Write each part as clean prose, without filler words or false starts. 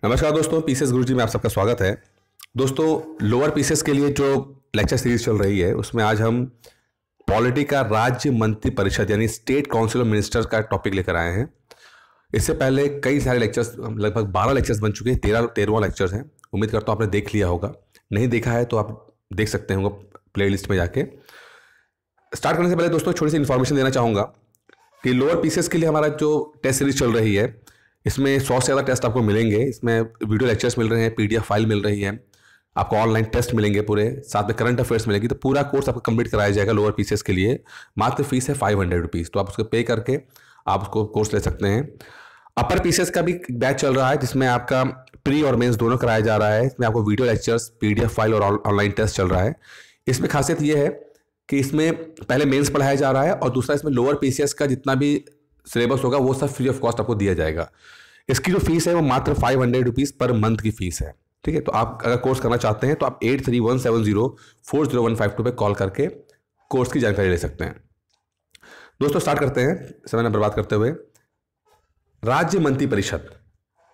नमस्कार दोस्तों, पीसीएस गुरुजी में आप सबका स्वागत है। दोस्तों, लोअर पीसीएस के लिए जो लेक्चर सीरीज चल रही है उसमें आज हम पॉलिटी का राज्य मंत्री परिषद यानी स्टेट काउंसिल ऑफ मिनिस्टर्स का टॉपिक लेकर आए हैं। इससे पहले कई सारे लेक्चर्स, लगभग 12 लेक्चर्स बन चुके हैं। 13वां लेक्चर्स हैं। उम्मीद करता हूँ आपने देख लिया होगा। नहीं देखा है तो आप देख सकते होंगे प्ले लिस्ट में जाके। स्टार्ट करने से पहले दोस्तों छोटी सी इन्फॉर्मेशन देना चाहूँगा कि लोअर पीसीएस के लिए हमारा जो टेस्ट सीरीज चल रही है इसमें 100 से ज़्यादा टेस्ट आपको मिलेंगे। इसमें वीडियो लेक्चर्स मिल रहे हैं, पीडीएफ फाइल मिल रही है, आपको ऑनलाइन टेस्ट मिलेंगे पूरे, साथ में करंट अफेयर्स मिलेगी। तो पूरा कोर्स आपको कंप्लीट कराया जाएगा लोअर पीसीएस के लिए। मात्र फीस है 500 रुपीज़। तो आप उसको पे करके आप उसको कोर्स ले सकते हैं। अपर पीसीएस का भी बैच चल रहा है जिसमें आपका प्री और मेंस दोनों कराया जा रहा है। इसमें आपको वीडियो लेक्चर्स, पीडीएफ फाइल और ऑनलाइन टेस्ट चल रहा है। इसमें खासियत यह है कि इसमें पहले मेंस पढ़ाया जा रहा है और दूसरा इसमें लोअर पीसीएस का जितना भी सिलेबस होगा वो सब फ्री ऑफ कॉस्ट आपको दिया जाएगा। इसकी जो फीस है वो मात्र 500 रुपीज़ पर मंथ की फीस है। ठीक है, तो आप अगर कोर्स करना चाहते हैं तो आप 8317040152 पे कॉल करके कोर्स की जानकारी ले सकते हैं। दोस्तों स्टार्ट करते हैं समय न बर्बाद करते हुए। राज्य मंत्री परिषद,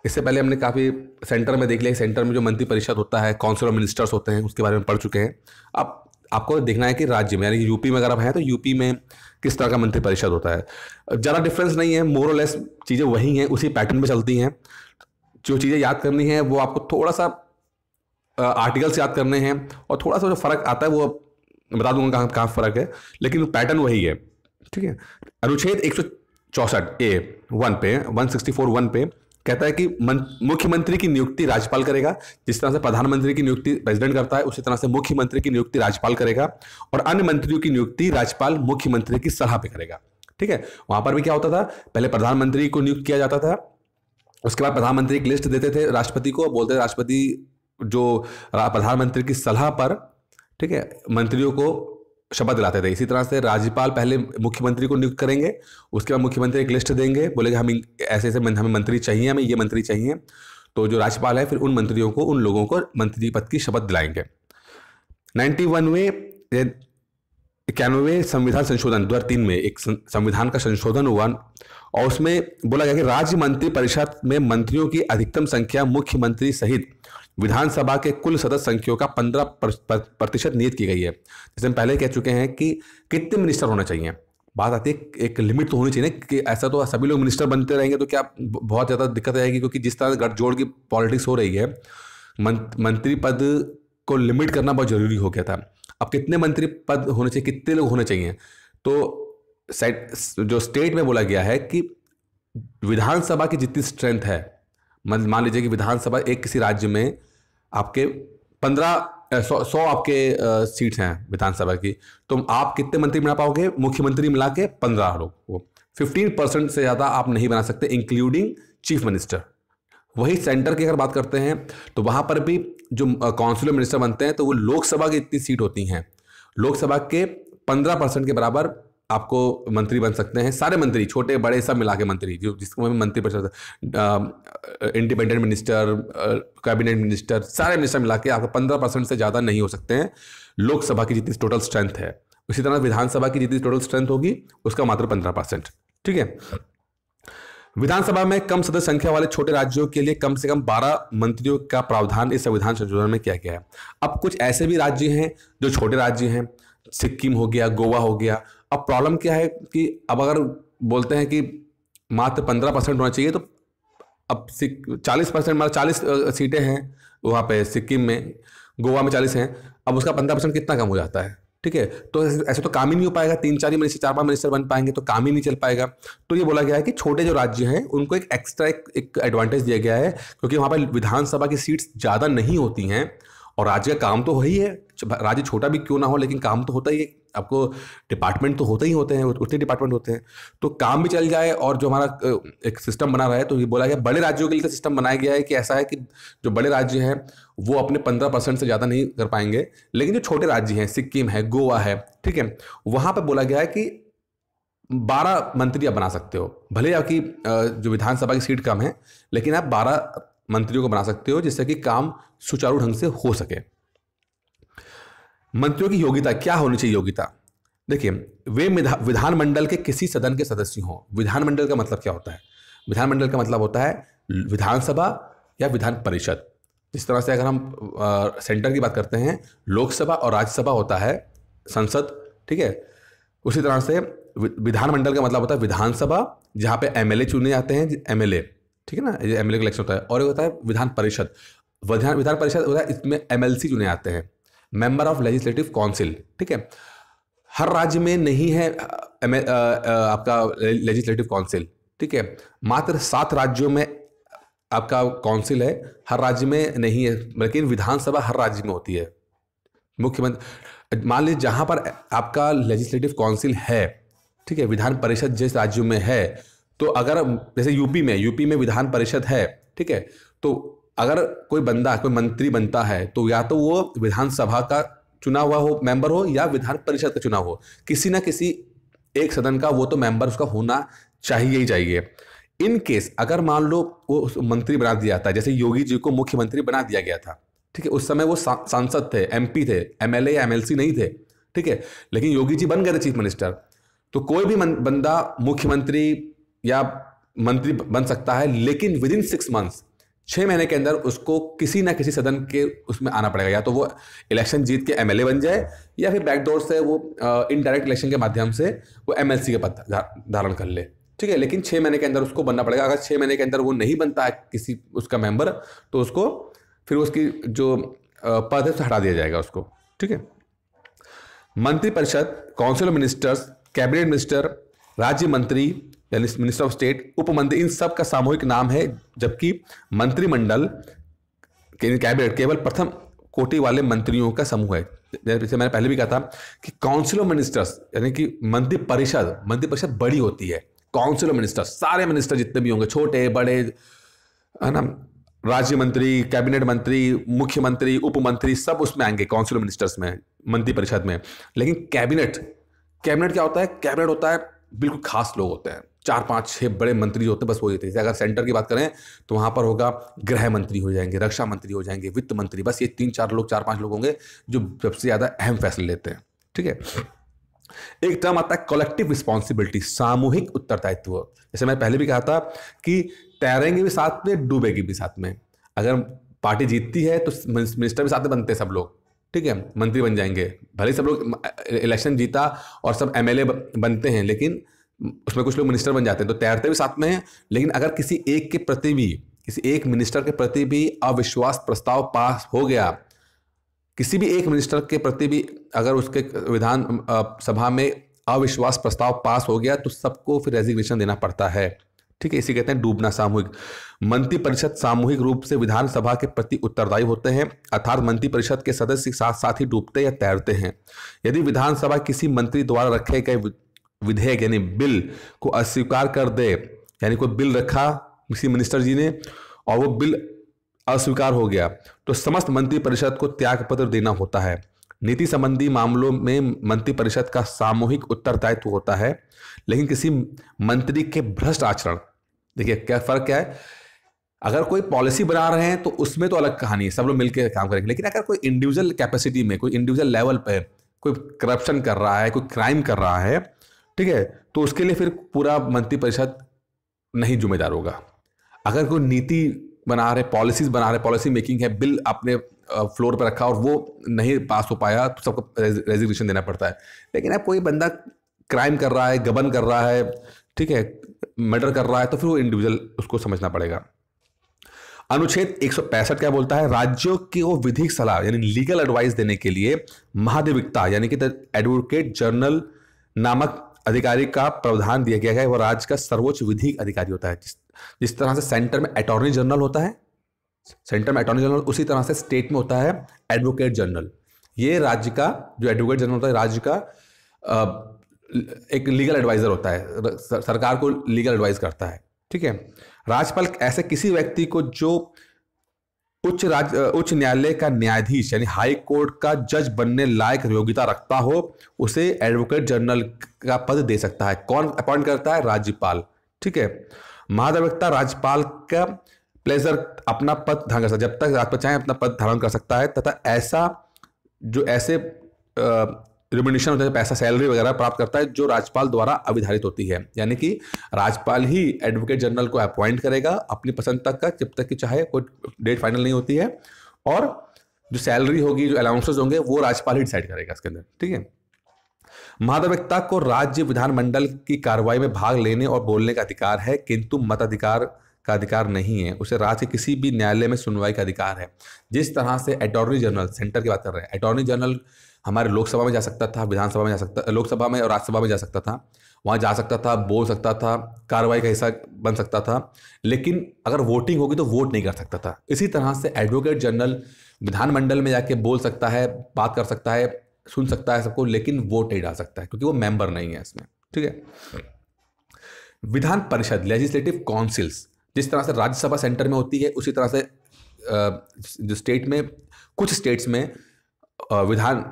इससे पहले हमने काफ़ी सेंटर में देख लिया। सेंटर में जो मंत्री परिषद होता है, काउंसिल ऑफ मिनिस्टर्स होते हैं, उसके बारे में पढ़ चुके हैं। अब आपको देखना है कि राज्य में यानी कि यूपी में अगर आप हैं तो यूपी में किस तरह का मंत्री परिषद होता है। ज़्यादा डिफरेंस नहीं है, मोर और लेस चीज़ें वही हैं, उसी पैटर्न में चलती हैं। जो चीज़ें याद करनी है वो आपको थोड़ा सा आर्टिकल्स याद करने हैं और थोड़ा सा जो फ़र्क आता है वो बता दूंगा कहाँ फ़र्क है, लेकिन पैटर्न वही है। ठीक है, अनुच्छेद 164A(1) पे 164(1) पे कहता है कि मुख्यमंत्री की नियुक्ति राज्यपाल करेगा। जिस तरह से प्रधानमंत्री की नियुक्ति प्रेसिडेंट करता है उसी तरह से मुख्यमंत्री की नियुक्ति राज्यपाल करेगा और अन्य मंत्रियों की नियुक्ति राज्यपाल मुख्यमंत्री की सलाह पे करेगा। ठीक है, वहां पर भी क्या होता था, पहले प्रधानमंत्री को नियुक्त किया जाता था, उसके बाद प्रधानमंत्री एक लिस्ट देते थे राष्ट्रपति को, बोलते थे राष्ट्रपति जो प्रधानमंत्री की सलाह पर, ठीक है, मंत्रियों को शपथ दिलाते थे। इसी तरह से राज्यपाल पहले मुख्यमंत्री को नियुक्त करेंगे, उसके बाद मुख्यमंत्री एक लिस्ट देंगे, बोलेंगे हम ऐसे ऐसे हमें मंत्री चाहिए, हमें ये मंत्री चाहिए। तो जो राज्यपाल है फिर उन मंत्रियों को, उन लोगों को मंत्री पद की शपथ दिलाएंगे। 91वें संविधान संशोधन 2003 में एक संविधान का संशोधन हुआ और उसमें बोला गया कि राज्य मंत्री परिषद में मंत्रियों की अधिकतम संख्या मुख्यमंत्री सहित विधानसभा के कुल सदस्य संख्या का 15% नियत की गई है। जैसे हम पहले कह चुके हैं कि कितने मिनिस्टर होना चाहिए, बात आती है एक लिमिट तो होनी चाहिए कि ऐसा तो सभी लोग मिनिस्टर बनते रहेंगे तो क्या बहुत ज़्यादा दिक्कत आएगी, क्योंकि जिस तरह गठजोड़ की पॉलिटिक्स हो रही है मंत्री पद को लिमिट करना बहुत जरूरी हो गया था। अब कितने मंत्री पद होने चाहिए, कितने लोग होने चाहिए, तो जो स्टेट में बोला गया है कि विधानसभा की जितनी स्ट्रेंथ है, मान लीजिए कि विधानसभा एक किसी राज्य में आपके 100 आपके सीट्स हैं विधानसभा की, तो आप कितने मंत्री बना पाओगे, मुख्यमंत्री मिला के 15 लोग, वो 15% से ज़्यादा आप नहीं बना सकते, इंक्लूडिंग चीफ मिनिस्टर। वही सेंटर की अगर बात करते हैं तो वहाँ पर भी जो काउंसिल ऑफ मिनिस्टर बनते हैं तो वो लोकसभा की इतनी सीट होती हैं, लोकसभा के 15% के बराबर आपको मंत्री बन सकते हैं। सारे मंत्री, छोटे बड़े सब मिला के मंत्री, जो जिसको मंत्री परिषद, इंडिपेंडेंट मिनिस्टर, कैबिनेट मिनिस्टर, सारे मिनिस्टर मिला के आपको 15% से ज़्यादा नहीं हो सकते हैं लोकसभा की जितनी टोटल स्ट्रेंथ है। उसी तरह विधानसभा की जितनी टोटल स्ट्रेंथ होगी उसका मात्र 15%। ठीक है, विधानसभा में कम सदस्य संख्या वाले छोटे राज्यों के लिए कम से कम 12 मंत्रियों का प्रावधान इस संविधान संशोधन में किया गया है। अब कुछ ऐसे भी राज्य हैं जो छोटे राज्य हैं, सिक्किम हो गया, गोवा हो गया। अब प्रॉब्लम क्या है कि अब अगर बोलते हैं कि मात्र 15% होना चाहिए तो अब 40%, मतलब 40 सीटें हैं वहाँ पे सिक्किम में, गोवा में 40 हैं, अब उसका 15% कितना कम हो जाता है। ठीक है, तो ऐसे तो काम ही नहीं हो पाएगा, 3-4 मिनिस्टर, 4-5 मिनिस्टर बन पाएंगे तो काम ही नहीं चल पाएगा। तो ये बोला गया है कि छोटे जो राज्य हैं उनको एक एक्स्ट्रा एक एडवांटेज दिया गया है, क्योंकि वहाँ पर विधानसभा की सीट्स ज़्यादा नहीं होती हैं और राज्य का काम तो वही है, राज्य छोटा भी क्यों ना हो लेकिन काम तो होता ही है, आपको डिपार्टमेंट तो होते ही होते हैं, उतने डिपार्टमेंट होते हैं, तो काम भी चल जाए। और जो हमारा एक सिस्टम बना रहा है, तो ये बोला गया बड़े राज्यों के लिए तो सिस्टम बनाया गया है कि ऐसा है कि जो बड़े राज्य हैं वो अपने 15% से ज़्यादा नहीं कर पाएंगे, लेकिन जो छोटे राज्य हैं, सिक्किम है, गोवा है, ठीक है, वहाँ पर बोला गया है कि 12 मंत्री आप बना सकते हो। भले आपकी जो विधानसभा की सीट कम है लेकिन आप 12 मंत्रियों को बना सकते हो जिससे कि काम सुचारू ढंग से हो सके। मंत्रियों की योग्यता क्या होनी चाहिए? योग्यता देखिए, वे विधानमंडल के किसी सदन के सदस्य हों। विधानमंडल का मतलब क्या होता है? विधानमंडल का मतलब होता है विधानसभा या विधान परिषद। जिस तरह से अगर हम सेंटर की बात करते हैं, लोकसभा और राज्यसभा होता है संसद, ठीक है, उसी तरह से विधानमंडल का मतलब होता है विधानसभा, जहाँ पे एमएलए चुने जाते हैं, एमएलए, ठीक है ना, ये एमएलए का इलेक्शन होता है। और एक होता है विधान परिषद। विधान परिषद होता है, इसमें एमएलसी चुने जाते हैं, मेंबर ऑफ लेजिस्लेटिव काउंसिल, ठीक है। हर राज्य में नहीं है आपका लेजिस्लेटिव काउंसिल, ठीक है, मात्र 7 राज्यों में आपका काउंसिल है, हर राज्य में नहीं है, लेकिन विधानसभा हर राज्य में होती है। मुख्यमंत्री, मान लीजिए जहां पर आपका लेजिस्लेटिव काउंसिल है, ठीक है, विधान परिषद जिस राज्यों में है, तो अगर जैसे यूपी में विधान परिषद है, ठीक है, तो अगर कोई मंत्री बनता है, तो या तो वो विधानसभा का चुना हुआ हो मेंबर हो या विधान परिषद का चुनाव हो, किसी ना किसी एक सदन का वो तो मेंबर उसका होना चाहिए ही चाहिए। इन केस अगर मान लो वो मंत्री बना दिया जाता है, जैसे योगी जी को मुख्यमंत्री बना दिया गया था, ठीक है, उस समय वो सांसद थे, एमपी थे, एमएलए या एमएलसी नहीं थे, ठीक है, लेकिन योगी जी बन गए थे चीफ मिनिस्टर। तो कोई भी बंदा मुख्यमंत्री या मंत्री बन सकता है, लेकिन विद इन 6 मंथ्स, 6 महीने के अंदर उसको किसी ना किसी सदन के उसमें आना पड़ेगा, या तो वो इलेक्शन जीत के एमएलए बन जाए या फिर बैकडोर से वो इनडायरेक्ट इलेक्शन के माध्यम से वो एमएलसी के पद धारण कर ले, ठीक है, लेकिन 6 महीने के अंदर उसको बनना पड़ेगा। अगर 6 महीने के अंदर वो नहीं बनता है किसी उसका मेंबर, तो उसको फिर उसकी जो पद है उसे हटा दिया जाएगा उसको, ठीक है। मंत्रिपरिषद, council of ministers, cabinet minister, राज्य मंत्री यानी मिनिस्टर ऑफ स्टेट, उप मंत्री, इन सब का सामूहिक नाम है, जबकि मंत्रिमंडल कैबिनेट केवल प्रथम कोटि वाले मंत्रियों का समूह है। जैसे मैंने पहले भी कहा था कि काउंसिल ऑफ मिनिस्टर्स यानी कि मंत्रिपरिषद बड़ी होती है। काउंसिल ऑफ मिनिस्टर्स सारे मिनिस्टर जितने भी होंगे, छोटे बड़े, है ना, राज्य मंत्री, कैबिनेट मंत्री, मुख्यमंत्री, उप मंत्री, सब उसमें आएंगे काउंसिल ऑफ मिनिस्टर्स में, मंत्रिपरिषद में। लेकिन कैबिनेट क्या होता है? कैबिनेट होता है बिल्कुल खास लोग होते हैं, 4 5 6 बड़े मंत्री होते हैं, बस वो होते हैं। अगर सेंटर की बात करें तो वहां पर होगा गृह मंत्री हो जाएंगे, रक्षा मंत्री हो जाएंगे, वित्त मंत्री, बस ये 4 5 लोग होंगे जो सबसे ज्यादा अहम फैसले लेते हैं, ठीक है। एक टर्म आता है कलेक्टिव रिस्पॉन्सिबिलिटी, सामूहिक उत्तरदायित्व। जैसे मैं पहले भी कहा था कि तैरेंगे भी साथ में, डूबेगी भी साथ में। अगर पार्टी जीतती है तो मिनिस्टर भी साथ में बनते हैं सब लोग, ठीक है, मंत्री बन जाएंगे। भले सब लोग इलेक्शन जीता और सब एमएलए बनते हैं, लेकिन उसमें कुछ लोग मिनिस्टर बन जाते हैं, तो तैरते भी साथ में हैं। लेकिन अगर किसी एक मिनिस्टर के प्रति भी अविश्वास प्रस्ताव पास हो गया, किसी भी एक मिनिस्टर के प्रति भी अगर उसके विधान सभा में अविश्वास प्रस्ताव पास हो गया, तो सबको फिर रेजिग्नेशन देना पड़ता है, ठीक है। इसी कहते हैं डूबना सामूहिक। मंत्रिपरिषद सामूहिक रूप से विधानसभा के प्रति उत्तरदायी होते हैं, अर्थात मंत्रिपरिषद के सदस्य साथ साथ ही डूबते या तैरते हैं। यदि विधानसभा किसी मंत्री द्वारा रखे गए विधेयक यानी बिल को अस्वीकार कर दे, यानी कोई बिल रखा किसी मिनिस्टर जी ने और वो बिल अस्वीकार हो गया, तो समस्त मंत्रिपरिषद को त्याग पत्र देना होता है। नीति संबंधी मामलों में मंत्रिपरिषद का सामूहिक उत्तरदायित्व होता है, लेकिन किसी मंत्री के भ्रष्ट आचरण, देखिए क्या फर्क क्या है। अगर कोई पॉलिसी बना रहे हैं तो उसमें तो अलग कहानी है, सब लोग मिलकर काम करेंगे। लेकिन अगर कोई इंडिविजुअल कैपेसिटी में, कोई इंडिविजुअल लेवल पे कोई करप्शन कर रहा है, कोई क्राइम कर रहा है, ठीक है, तो उसके लिए फिर पूरा मंत्रिपरिषद नहीं जिम्मेदार होगा। अगर कोई नीति बना रहे, पॉलिसीज बना रहे, पॉलिसी मेकिंग है, बिल अपने फ्लोर पर रखा और वो नहीं पास हो पाया, तो सबको रेजिग्नेशन देना पड़ता है। लेकिन अब कोई बंदा क्राइम कर रहा है, गबन कर रहा है, ठीक है, मर्डर कर रहा है, तो फिर वो इंडिविजुअल उसको समझना पड़ेगा। अनुच्छेद 165 क्या बोलता है? राज्यों को विधिक सलाह यानी लीगल एडवाइस देने के लिए महाधिवक्ता यानी कि एडवोकेट जनरल नामक अधिकारी का प्रावधान दिया गया है। वह राज्य का सर्वोच्च विधिक अधिकारी होता है। जिस तरह से सेंटर में अटॉर्नी जनरल होता है, उसी तरह से स्टेट में होता है एडवोकेट जनरल। ये राज्य का जो एडवोकेट जनरल होता है, राज्य का एक लीगल एडवाइजर होता है, सरकार को लीगल एडवाइस करता है, ठीक है। राज्यपाल ऐसे किसी व्यक्ति को जो उच्च न्यायालय का न्यायाधीश यानी हाई कोर्ट का जज बनने लायक योग्यता रखता हो, उसे एडवोकेट जनरल का पद दे सकता है। कौन अपॉइंट करता है? राज्यपाल, ठीक है। महाधिवक्ता राज्यपाल का प्लेजर अपना पद धारण कर सकता है, जब तक राज्यपाल चाहे अपना पद धारण कर सकता है, तथा ऐसे रिम्यूनरेशन होता है, पैसा सैलरी वगैरह प्राप्त करता है, जो राज्यपाल द्वारा अविधारित होती है। यानी कि राज्यपाल ही एडवोकेट जनरल को अपॉइंट करेगा अपनी पसंद तक का, जब तक कि चाहे कोई डेट फाइनल नहीं होती है, और जो सैलरी होगी, जो अलाउंसेस होंगे, वो राज्यपाल ही डिसाइड करेगा इसके अंदर, ठीक है। महाधिवक्ता को राज्य विधानमंडल की कार्रवाई में भाग लेने और बोलने का अधिकार है, किंतु मताधिकार का अधिकार नहीं है। उसे राज्य के किसी भी न्यायालय में सुनवाई का अधिकार है। जिस तरह से अटॉर्नी जनरल, सेंटर की बात कर रहे हैं, अटॉर्नी जनरल हमारे लोकसभा में जा सकता था, विधानसभा में जा सकता, लोकसभा में और राज्यसभा में जा सकता था, वहाँ जा सकता था, बोल सकता था, कार्रवाई का हिस्सा बन सकता था, लेकिन अगर वोटिंग होगी तो वोट नहीं कर सकता था। इसी तरह से एडवोकेट जनरल विधानमंडल में जाके बोल सकता है, बात कर सकता है, सुन सकता है सबको, लेकिन वोट नहीं डाल सकता है क्योंकि वो मेंबर नहीं है इसमें, ठीक है। विधान परिषद, लेजिस्लेटिव काउंसिल्स, जिस तरह से राज्यसभा सेंटर में होती है, उसी तरह से जो स्टेट में, कुछ स्टेट्स में विधान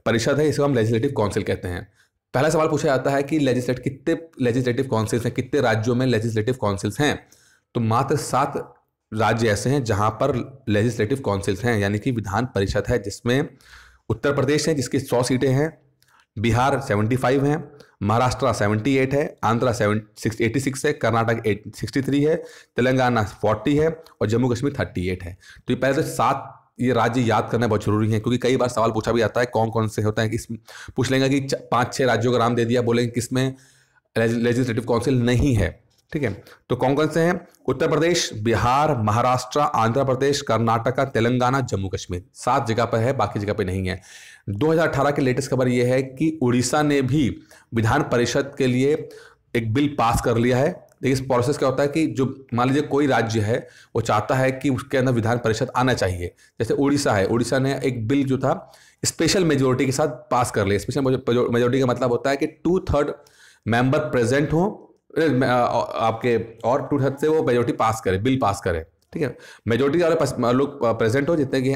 परिषद है, इसे हम लेजिस्लेटिव काउंसिल कहते हैं। पहला सवाल पूछा जाता है कि कितने लेजिस्लेटिव काउंसिल्स हैं, कितने राज्यों में लेजिस्लेटिव काउंसिल्स हैं? तो मात्र 7 राज्य ऐसे हैं जहां पर लेजिस्लेटिव काउंसिल्स हैं, यानी कि विधान परिषद है, जिसमें उत्तर प्रदेश है जिसकी 100 सीटें हैं, बिहार 75 हैं, महाराष्ट्र 78 है, आंध्र 86 है, कर्नाटक 63 है, तेलंगाना 40 है और जम्मू कश्मीर 38 है। तो ये पहले से 7 ये राज्य याद करना बहुत जरूरी है, क्योंकि कई बार सवाल पूछा भी जाता है कौन कौन से होते हैं। किस पूछ लेंगे कि 5-6 राज्यों का नाम दे दिया, बोलेंगे किसमें लेजिस्लेटिव काउंसिल नहीं है, ठीक है। तो कौन कौन से हैं? उत्तर प्रदेश, बिहार, महाराष्ट्र, आंध्र प्रदेश, कर्नाटक, तेलंगाना, जम्मू कश्मीर, 7 जगह पर है, बाकी जगह पे नहीं है। 2018 की लेटेस्ट खबर यह है कि उड़ीसा ने भी विधान परिषद के लिए एक बिल पास कर लिया है। देखिए इस प्रोसेस क्या होता है कि जो मान लीजिए कोई राज्य है, वो चाहता है कि उसके अंदर विधान परिषद आना चाहिए। जैसे उड़ीसा है, उड़ीसा ने एक बिल जो था स्पेशल मेजोरिटी के साथ पास कर लिया। स्पेशल मेजोरिटी का मतलब होता है कि 2/3 मेंबर प्रेजेंट हो आपके, और 2/3 से वो मेजोरिटी पास करे, बिल पास करे, ठीक है। मेजोरिटी वाले लोग प्रेजेंट हो जितने की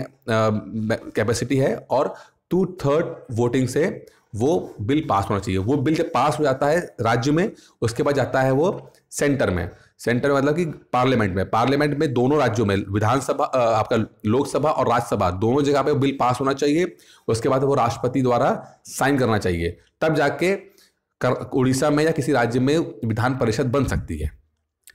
कैपेसिटी है, और 2/3 वोटिंग से वो बिल पास होना चाहिए। वो बिल जब पास हो जाता है राज्य में, उसके बाद जाता है वो सेंटर में। सेंटर में मतलब कि पार्लियामेंट में दोनों राज्यों में, विधानसभा आपका लोकसभा और राज्यसभा दोनों जगह पे बिल पास होना चाहिए। उसके बाद वो राष्ट्रपति द्वारा साइन करना चाहिए, तब जाके उड़ीसा में या किसी राज्य में विधान परिषद बन सकती है,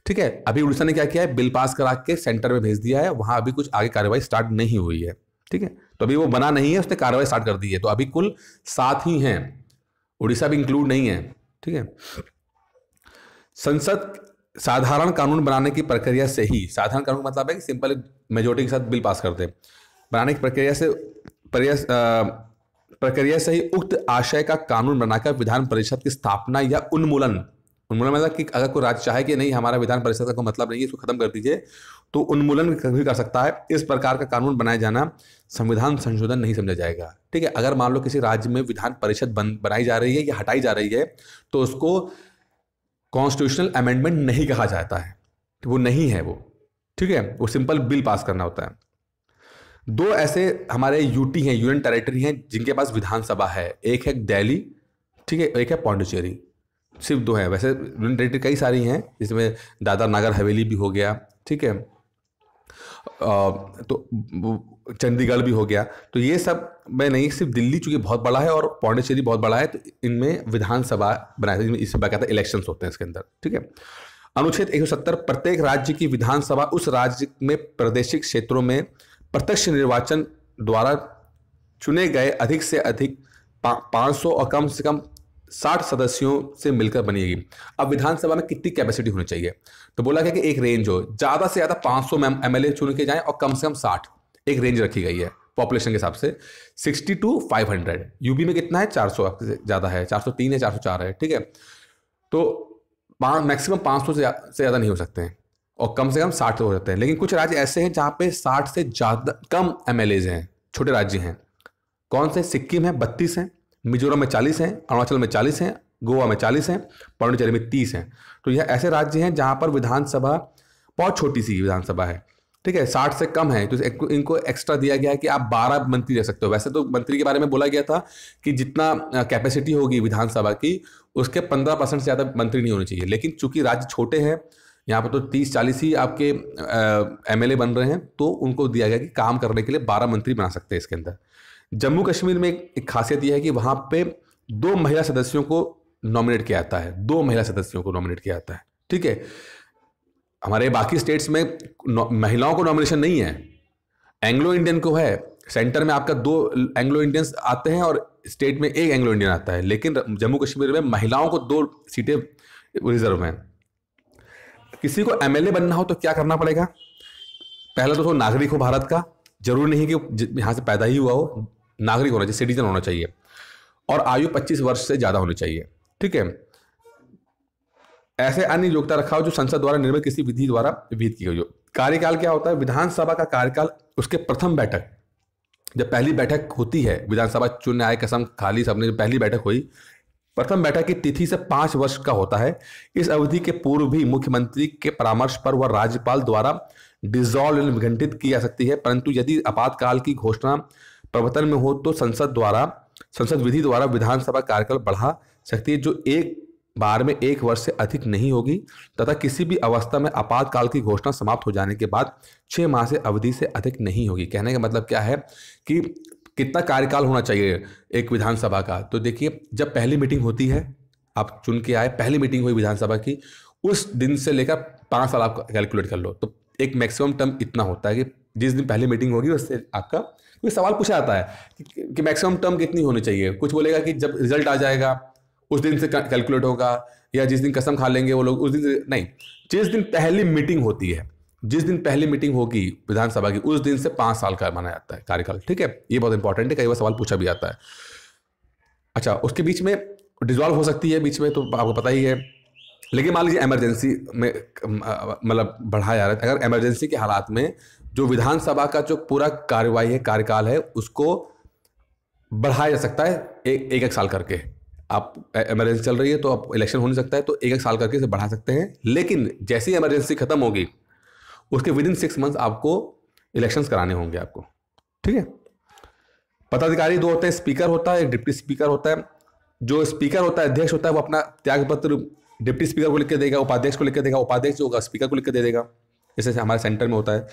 ठीक है। अभी उड़ीसा ने क्या किया है, बिल पास करा के सेंटर में भेज दिया है, वहां अभी कुछ आगे कार्रवाई स्टार्ट नहीं हुई है, ठीक है। तो अभी वो बना नहीं है, उसने कार्रवाई स्टार्ट कर दी है। तो अभी कुल 7 ही हैं, उड़ीसा भी इंक्लूड नहीं है, ठीक है। संसद साधारण कानून बनाने की प्रक्रिया से ही, साधारण कानून मतलब है कि सिंपल मेजोरिटी के साथ बिल पास कर दे, बनाने की प्रक्रिया से ही उक्त आशय का कानून बनाकर विधान परिषद की स्थापना या उन्मूलन मतलब कि अगर कोई राज्य चाहे कि नहीं हमारा विधान परिषद का कोई मतलब नहीं है, इसको खत्म कर दीजिए, तो उन्मूलन भी कर सकता है। इस प्रकार का कानून बनाया जाना संविधान संशोधन नहीं समझा जाएगा, ठीक है। अगर मान लो किसी राज्य में विधान परिषद बनाई जा रही है या हटाई जा रही है, तो उसको कॉन्स्टिट्यूशनल अमेंडमेंट नहीं कहा जाता है, वो नहीं है वो, ठीक है। वो सिंपल बिल पास करना होता है। 2 ऐसे हमारे यूटी हैं, यूनियन टेरिटरी हैं, जिनके पास विधानसभा है। एक है दिल्ली, ठीक है, एक है पौंडीचेरी। सिर्फ 2 हैं, वैसे यूनियन टेरिटरी कई सारी हैं, जिसमें दादर नगर हवेली भी हो गया, ठीक है, तो चंडीगढ़ भी हो गया। तो ये सब में नहीं, सिर्फ दिल्ली चूंकि बहुत बड़ा है और पौंडीचेरी बहुत बड़ा है, तो इनमें विधानसभा बनाए, इससे बाकायदा इलेक्शंस होते हैं इसके अंदर, ठीक है। अनुच्छेद 170, प्रत्येक राज्य की विधानसभा उस राज्य में प्रादेशिक क्षेत्रों में प्रत्यक्ष निर्वाचन द्वारा चुने गए अधिक से अधिक 500 और कम से कम 60 सदस्यों से मिलकर बनेगी। अब विधानसभा में कितनी कैपेसिटी होनी चाहिए? तो बोला गया कि एक रेंज हो, ज्यादा से ज्यादा 500 एमएलए चुन के जाएं और कम से कम 60, एक रेंज रखी गई है पॉपुलेशन के हिसाब से, 60 to 500। यूपी में कितना है? 400 ज्यादा है, 403 है, 404 है, ठीक है। तो मैक्सिमम 500 से ज्यादा नहीं हो सकते हैं, और कम से कम 60 हो जाते हैं। लेकिन कुछ राज्य ऐसे हैं जहां पे 60 से ज्यादा कम एमएलएज हैं, छोटे राज्य हैं। कौन से? सिक्किम है 32 हैं, मिजोरम में 40 हैं, अरुणाचल में 40 हैं, गोवा में 40 हैं, पांडिचेरी में 30 हैं। तो यह ऐसे राज्य हैं जहां पर विधानसभा बहुत छोटी सी विधानसभा है, ठीक है, 60 से कम है। तो इनको एक्स्ट्रा दिया गया है कि आप 12 मंत्री रख सकते हो। वैसे तो मंत्री के बारे में बोला गया था कि जितना कैपेसिटी होगी विधानसभा की, उसके 15% से ज़्यादा मंत्री नहीं होने चाहिए। लेकिन चूंकि राज्य छोटे हैं, यहाँ पर तो 30-40 ही आपके एमएलए बन रहे हैं, तो उनको दिया गया कि काम करने के लिए 12 मंत्री बना सकते हैं इसके अंदर। जम्मू कश्मीर में एक खासियत यह है कि वहां पे 2 महिला सदस्यों को नॉमिनेट किया जाता है, 2 महिला सदस्यों को नॉमिनेट किया जाता है। ठीक है, हमारे बाकी स्टेट्स में महिलाओं को नॉमिनेशन नहीं है, एंग्लो इंडियन को है। सेंटर में आपका 2 एंग्लो इंडियंस आते हैं और स्टेट में 1 एंग्लो इंडियन आता है, लेकिन जम्मू कश्मीर में महिलाओं को 2 सीटें रिजर्व हैं। किसी को एमएलए बनना हो तो क्या करना पड़ेगा? पहला तो नागरिक हो भारत का, जरूरी नहीं कि यहां से पैदा ही हुआ हो, नागरिक होना चाहिए, सिटीजन होना चाहिए, और आयु 25 वर्ष से ज्यादा होनी चाहिए। ठीक है, ऐसे अन्य योग्यता रखा हो जो संसद द्वारा निर्मित किसी विधि द्वारा विहित की गई हो। कार्यकाल क्या होता है? विधानसभा का कार्यकाल, उसके प्रथम बैठक, जब पहली बैठक होती है विधानसभा, चुन आए कसम खाली सबने, पहली बैठक हुई, प्रथम बैठक की तिथि से 5 वर्ष का होता है। इस अवधि के पूर्व भी मुख्यमंत्री के परामर्श पर वह राज्यपाल द्वारा डिसॉल्व विघटित की जा सकती है, परंतु यदि आपातकाल की घोषणा प्रवर्तन में हो तो संसद विधि द्वारा विधानसभा कार्यकाल बढ़ा सकती है, जो एक बार में 1 वर्ष से अधिक नहीं होगी, तथा किसी भी अवस्था में आपातकाल की घोषणा समाप्त हो जाने के बाद 6 माह से अवधि से अधिक नहीं होगी। कहने का मतलब क्या है कि कितना कार्यकाल होना चाहिए एक विधानसभा का? तो देखिए, जब पहली मीटिंग होती है, आप चुन के आए, पहली मीटिंग हुई विधानसभा की, उस दिन से लेकर 5 साल आप कैलकुलेट कर लो, तो एक मैक्सिमम टर्म इतना होता है कि जिस दिन पहली मीटिंग होगी उससे आपका कोई सवाल पूछा जाता है कि मैक्सिमम टर्म कितनी होनी चाहिए। कुछ बोलेगा कि जब रिजल्ट आ जाएगा उस दिन से कैलकुलेट होगा, या जिस दिन कसम खा लेंगे वो लोग उस दिन से नहीं, जिस दिन पहली मीटिंग होती है, जिस दिन पहली मीटिंग होगी विधानसभा की, उस दिन से 5 साल का माना जाता है कार्यकाल। ठीक है, ये बहुत इंपॉर्टेंट है, कई बार सवाल पूछा भी जाता है। अच्छा, उसके बीच में डिसॉल्व हो सकती है बीच में, तो आपको पता ही है, लेकिन मान लीजिए इमरजेंसी में मतलब बढ़ाया जा रहा है, अगर इमरजेंसी के हालात में जो विधानसभा का जो पूरा कार्यवाही है, कार्यकाल है, उसको बढ़ाया जा सकता है एक साल करके। आप इमरजेंसी चल रही है तो आप इलेक्शन हो नहीं सकता है, तो एक साल करके इसे बढ़ा सकते हैं, लेकिन जैसे ही इमरजेंसी खत्म होगी उसके विदिन 6 मंथ्स आपको इलेक्शंस कराने होंगे आपको। ठीक है, पदाधिकारी 2 होते हैं, स्पीकर होता है, एक डिप्टी स्पीकर होता है। जो स्पीकर होता है, अध्यक्ष होता है, वो अपना त्यागपत्र डिप्टी स्पीकर को लिख के देगा, उपाध्यक्ष को लिख के देगा, उपाध्यक्ष जो होगा स्पीकर को लिख के दे देगा, जैसे हमारे सेंटर में होता है।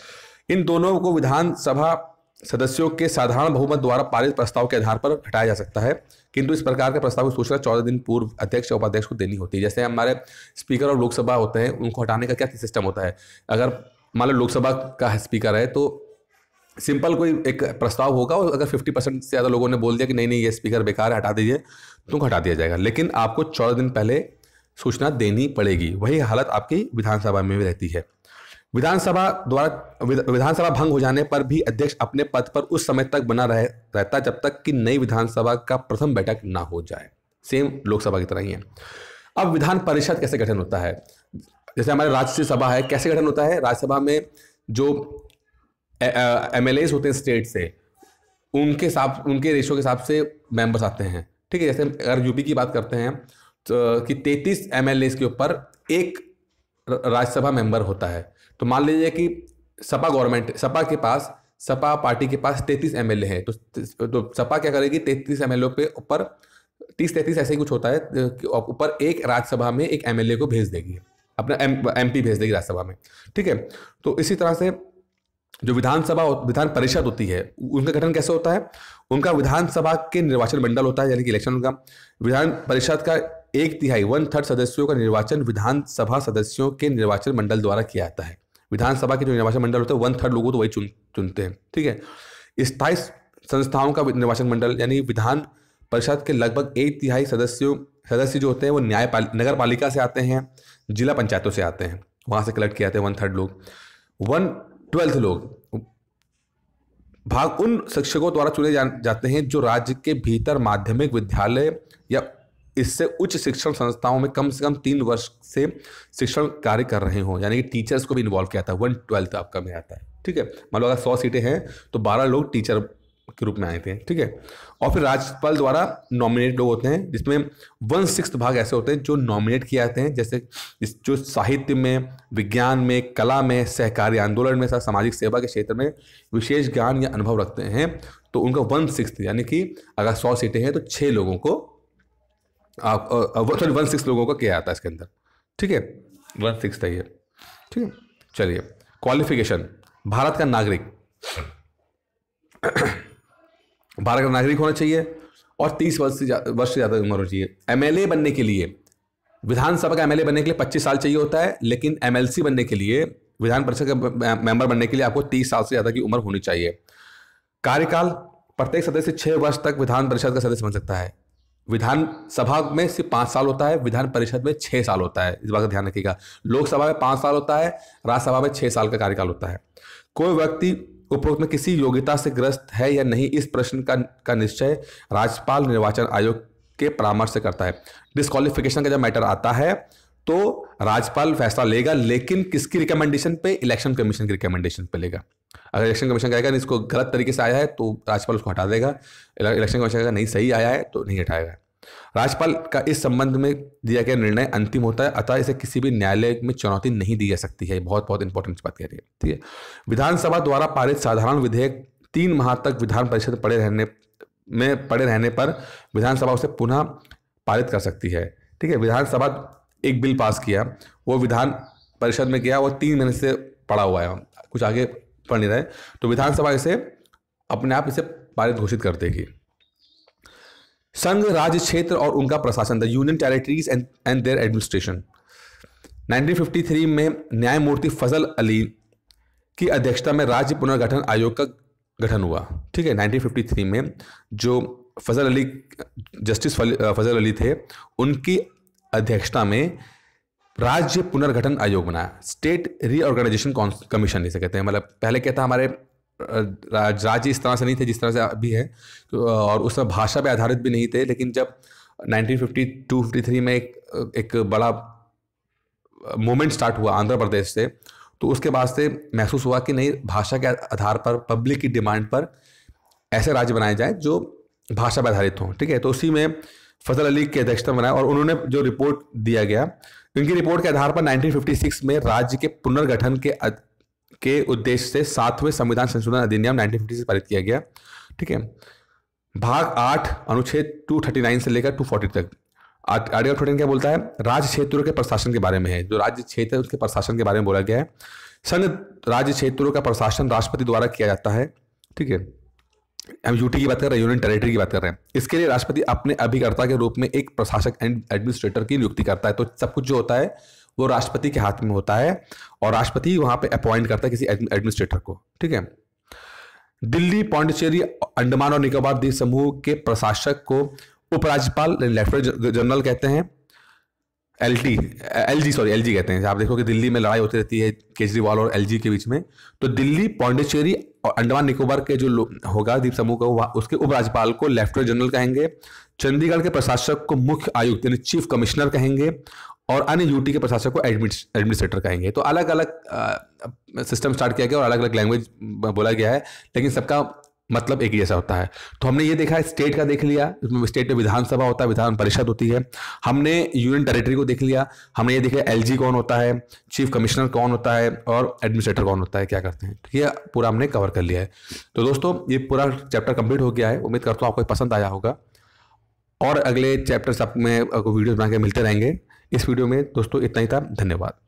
इन दोनों को विधानसभा सदस्यों के साधारण बहुमत द्वारा पारित प्रस्ताव के आधार पर हटाया जा सकता है, किंतु इस प्रकार के प्रस्ताव की सूचना 14 दिन पूर्व अध्यक्ष और उपाध्यक्ष को देनी होती है। जैसे हमारे स्पीकर और लोकसभा होते हैं, उनको हटाने का क्या सिस्टम होता है? अगर मान लो लोकसभा का स्पीकर है तो सिंपल कोई एक प्रस्ताव होगा, और अगर 50% से ज़्यादा लोगों ने बोल दिया कि नहीं ये स्पीकर बेकार है, हटा दीजिए, तुमको हटा दिया जाएगा, लेकिन आपको 14 दिन पहले सूचना देनी पड़ेगी। वही हालत आपकी विधानसभा में भी रहती है। विधानसभा भंग हो जाने पर भी अध्यक्ष अपने पद पर उस समय तक बना रहता जब तक कि नई विधानसभा का प्रथम बैठक ना हो जाए। सेम लोकसभा की तरह ही है। अब विधान परिषद कैसे गठन होता है? जैसे हमारे राज्यसभा है, कैसे गठन होता है? राज्यसभा में जो एमएलएस होते हैं स्टेट से, उनके रेशो के हिसाब से मेंबर्स आते हैं। ठीक है, जैसे अगर यूपी की बात करते हैं तो कि 33 एमएलएस के ऊपर एक राज्यसभा मेंबर होता है। तो मान लीजिए कि सपा पार्टी के पास 33 एमएलए हैं, तो सपा क्या करेगी, 33 एमएलए पे ऊपर 30-33 ऐसे ही कुछ होता है, ऊपर एक राज्यसभा में एक एमएलए को भेज देगी, अपना एमपी भेज देगी राज्यसभा में। ठीक है, तो इसी तरह से जो विधान परिषद होती है, उनका गठन कैसे होता है? उनका विधानसभा के निर्वाचन मंडल होता है, यानी कि इलेक्शन का। विधान परिषद का 1/3 1/3 सदस्यों का निर्वाचन विधानसभा सदस्यों के निर्वाचन मंडल द्वारा किया जाता है। विधानसभा के जो निर्वाचन मंडल होते हैं 1/3 लोगों तो वही चुनते हैं। ठीक है, स्थायी संस्थाओं का निर्वाचन मंडल, यानी विधान परिषद के लगभग 1/3 सदस्य जो होते हैं वो नगर पालिका से आते हैं, जिला पंचायतों से आते हैं, वहां से कलेक्ट किए जाते हैं 1/3 लोग। 1/12 लोग भाग उन शिक्षकों द्वारा चुने जाते हैं जो राज्य के भीतर माध्यमिक विद्यालय या इससे उच्च शिक्षण संस्थाओं में कम से कम 3 वर्ष से शिक्षण कार्य कर रहे हों, यानी कि टीचर्स को भी इन्वॉल्व किया था। 1/12 आपका में आता है। ठीक है, मान लो अगर 100 सीटें हैं तो 12 लोग टीचर के रूप में आए थे। ठीक है, और फिर राज्यपाल द्वारा नॉमिनेट लोग होते हैं, जिसमें 1/6 भाग ऐसे होते हैं जो नॉमिनेट किए जाते हैं, जैसे जो साहित्य में, विज्ञान में, कला में, सहकारी आंदोलन में, सामाजिक सेवा के क्षेत्र में विशेष ज्ञान या अनुभव रखते हैं, तो उनका 1/6 यानी कि अगर 100 सीटें हैं तो 6 लोगों को 1/6 लोगों का किया जाता है इसके अंदर। ठीक है, 1/6 था ये। ठीक है, चलिए क्वालिफिकेशन। भारत का नागरिक भारत का नागरिक होना चाहिए और 30 वर्ष से ज़्यादा उम्र होनी चाहिए। एमएलए बनने के लिए, विधानसभा का एमएलए बनने के लिए 25 साल चाहिए होता है, लेकिन एमएलसी बनने के लिए, विधान परिषद का मेंबर बनने के लिए आपको 30 साल से ज़्यादा की उम्र होनी चाहिए। कार्यकाल, प्रत्येक सदस्य 6 वर्ष तक विधान परिषद का सदस्य बन सकता है। विधानसभा में सिर्फ 5 साल होता है, विधान परिषद में 6 साल होता है, इस बात का ध्यान रखिएगा। लोकसभा में 5 साल होता है, राज्यसभा में 6 साल का कार्यकाल होता है। कोई व्यक्ति उपरोक्त में किसी योग्यता से ग्रस्त है या नहीं, इस प्रश्न का निश्चय राज्यपाल निर्वाचन आयोग के परामर्श से करता है। डिस्क्वालिफिकेशन का जब मैटर आता है तो राज्यपाल फैसला लेगा, लेकिन किसकी रिकमेंडेशन पे? इलेक्शन कमीशन की रिकमेंडेशन पे लेगा। अगर इलेक्शन कमीशन कहेगा नहीं इसको गलत तरीके से आया है तो राज्यपाल उसको हटा देगा। इलेक्शन कमीशन कहेगा नहीं सही आया है तो नहीं हटाएगा। राज्यपाल का इस संबंध में दिया गया निर्णय अंतिम होता है, अतः इसे किसी भी न्यायालय में चुनौती नहीं दी जा सकती है। बहुत बहुत इंपॉर्टेंट बात कह रही है, ठीक है। विधानसभा द्वारा पारित साधारण विधेयक 3 माह तक विधान परिषद पड़े रहने पर विधानसभा उसे पुनः पारित कर सकती है, ठीक है। विधानसभा एक बिल पास किया, वो विधान परिषद में गया, वो 3 महीने से पड़ा हुआ है, कुछ आगे पढ़ नहीं रहे, तो विधानसभा इसे अपने आप इसे पारित घोषित कर देगी। संघ, राज्य, क्षेत्र और उनका प्रशासन, the union territories and their administration. 1953 में न्यायमूर्ति फजल अली की अध्यक्षता में राज्य पुनर्गठन आयोग का गठन हुआ, ठीक है। 1953 में जो जस्टिस फजल अली थे, उनकी अध्यक्षता में राज्य पुनर्गठन आयोग बनाया। स्टेट रीऑर्गेनाइजेशन कमीशन इसे कहते हैं। मतलब पहले क्या था, हमारे राज्य इस तरह से नहीं थे जिस तरह से अभी है, और उसमें भाषा पे आधारित भी नहीं थे। लेकिन जब 1952-53 में एक बड़ा मूवमेंट स्टार्ट हुआ आंध्र प्रदेश से, तो उसके बाद से महसूस हुआ कि नहीं, भाषा के आधार पर, पब्लिक की डिमांड पर ऐसे राज्य बनाए जाए जो भाषा पर आधारित हों, ठीक है। तो उसी में फजल अली की अध्यक्षता बनाया और उन्होंने जो रिपोर्ट दिया गया, उनकी रिपोर्ट के आधार पर 1956 में राज्य के पुनर्गठन के उद्देश्य से 7वें संविधान संशोधन अधिनियम 1956 पारित किया गया, ठीक है। भाग 8 अनुच्छेद 239 से लेकर 240 तक आर्टिकल 14 क्या बोलता है? राज्य क्षेत्रों के प्रशासन के बारे में है। जो राज्य क्षेत्र है उसके प्रशासन के बारे में बोला गया है। संघ राज्य क्षेत्रों का प्रशासन राष्ट्रपति द्वारा किया जाता है, ठीक है। हम यूटी की बात कर रहे हैं, यूनियन टेरिटरी की बात कर रहे हैं। इसके लिए राष्ट्रपति अपने अभिकर्ता के रूप में एक प्रशासक एंड एडमिनिस्ट्रेटर की नियुक्ति करता है। तो सब कुछ जो होता है वो राष्ट्रपति के हाथ में होता है और राष्ट्रपति वहां पे अपॉइंट करता है किसी एडमिनिस्ट्रेटर को, ठीक है। दिल्ली, पांडिचेरी, अंडमान और निकोबार द्वीप समूह के प्रशासक को उपराज्यपाल लेफ्टिनेंट जनरल कहते हैं। एलजी कहते हैं। आप देखो कि दिल्ली में लड़ाई होती रहती है केजरीवाल और एलजी के बीच में, तो दिल्ली, पांडिचेरी और अंडमान निकोबार के जो होगा द्वीप समूह का, उसके उपराज्यपाल को लेफ्टिनेंट जनरल कहेंगे। चंडीगढ़ के प्रशासक को मुख्य आयुक्त यानी चीफ कमिश्नर कहेंगे और अन्य यूटी के प्रशासक को एडमिनिस्ट्रेटर कहेंगे। तो अलग अलग सिस्टम स्टार्ट किया गया और अलग अलग लैंग्वेज बोला गया है, लेकिन सबका मतलब एक ही जैसा होता है। तो हमने ये देखा, स्टेट का देख लिया, इसमें स्टेट में विधानसभा होता है, विधान परिषद होती है। हमने यूनियन टेरिटरी को देख लिया, हमने ये देखा एलजी कौन होता है, चीफ कमिश्नर कौन होता है और एडमिनिस्ट्रेटर कौन होता है, क्या करते हैं। ये पूरा हमने कवर कर लिया है। तो दोस्तों ये पूरा चैप्टर कंप्लीट हो गया है। उम्मीद करता हूँ आपको पसंद आया होगा और अगले चैप्टर्स आप में वीडियोज बना के मिलते रहेंगे। इस वीडियो में दोस्तों इतना ही था। धन्यवाद।